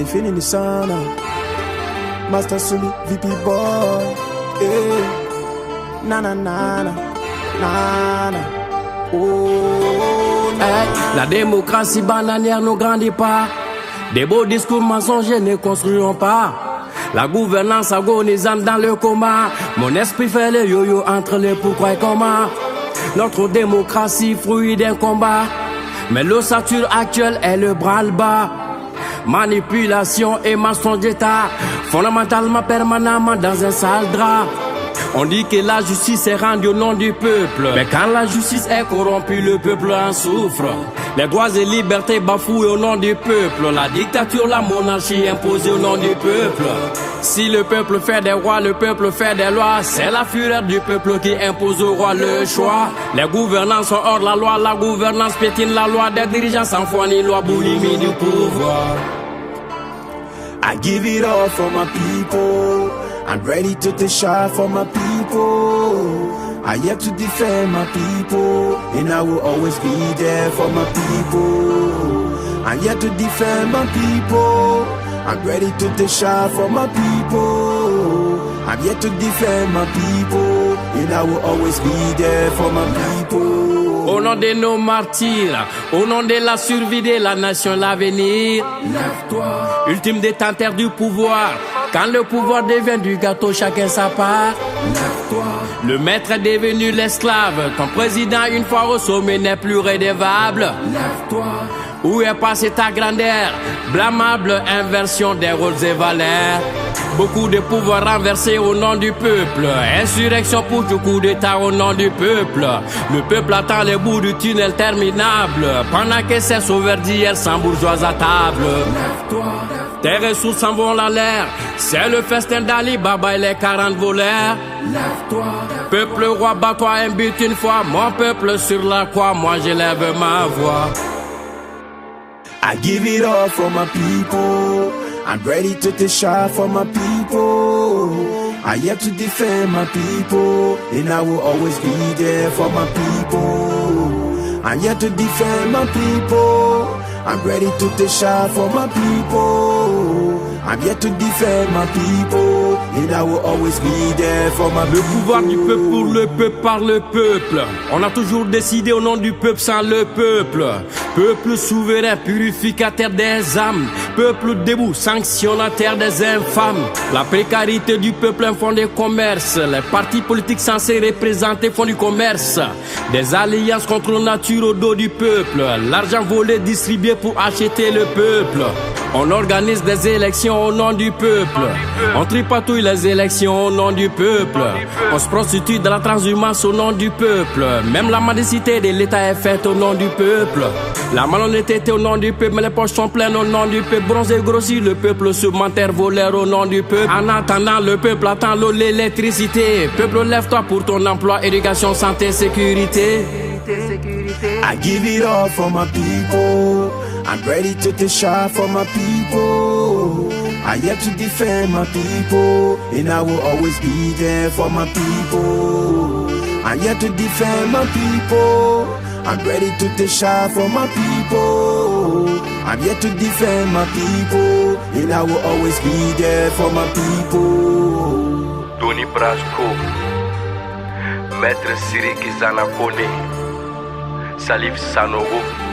feeling sana. Master Sumi, VP boy. Na na na na na na. Oh, hey, la démocratie bananière ne grandit pas. Des beaux discours mensongers ne construiront pas. La gouvernance agonisante dans le coma. Mon esprit fait le yo-yo entre les pourquoi et comment. Notre démocratie fruit d'un combat. Mais l'ossature actuelle est le branle-bas. Manipulation et mensonge d'État, fondamentalement permanemment dans un sale drap. On dit que la justice est rendue au nom du peuple. Mais quand la justice est corrompue, le peuple en souffre. Les droits et libertés bafoués au nom du peuple. La dictature, la monarchie imposée au nom du peuple. Si le peuple fait des rois, le peuple fait des lois. C'est la fureur du peuple qui impose au roi le choix. Les gouvernants sont hors la loi, la gouvernance piétine la loi. Des dirigeants sans foi ni loi, boulimie du pouvoir. I give it all for my people. I'm ready to take shot for my people. I have to defend my people, and I will always be there for my people. I have to defend my people. I'm ready to take shot for my people. I'm here to defend my people, and I will always be there for my people. Au nom de nos martyrs, au nom de la survie de la nation, l'avenir, lève-toi. Ultime détenteur du pouvoir, quand le pouvoir devient du gâteau, chacun sa part. Lève-toi. Le maître est devenu l'esclave, ton président une fois au sommet n'est plus redevable. Lève-toi. Où est passée ta grandeur? Blâmable inversion des rôles et valeurs. Beaucoup de pouvoir renversé au nom du peuple. Insurrection pour tout coup d'état au nom du peuple. Le peuple attend le bout du tunnel terminable. Pendant que ses sauveurs d'hier sans bourgeois à table. Lève-toi. Tes ressources s'en vont en l'air. C'est le festin d'Ali Baba et les 40 voleurs. Lève-toi. Peuple roi, bats-toi un but une fois. Mon peuple sur la croix, moi j'élève ma voix. I give it all for my people. I'm ready to take shot for my people. I have to defend my people, and I will always be there for my people. I have to defend my people. I'm ready to take shot for my people. I'm here to defend my people, and I will always be there for my people. Le pouvoir du peuple pour le peuple par le peuple. On a toujours décidé au nom du peuple sans le peuple. Peuple souverain, purificateur des âmes. Peuple debout, sanctionnateur des infâmes. La précarité du peuple font des commerces. Les partis politiques censés représenter font du commerce. Des alliances contre nature au dos du peuple. L'argent volé distribué pour acheter le peuple. On organise des élections au nom du peuple. On tripatouille les élections au nom du peuple. On se prostitue de la transhumance au nom du peuple. Même la mendicité de l'État est faite au nom du peuple. La malhonnêteté au nom du peuple, mais les poches sont pleines au nom du peuple. Bronzé grossi, le peuple submentaire voleur au nom du peuple. En attendant, le peuple attend l'eau, l'électricité. Peuple, lève-toi pour ton emploi, éducation, santé, sécurité. I give it all for my people. I'm ready to take shot for my people. I have to defend my people, and I will always be there for my people. I have to defend my people. I'm ready to take shot for my people. I'm here to defend my people, and I will always be there for my people. Tony Brasco, Maître Siri Kizana Kone, Salif Sanogo.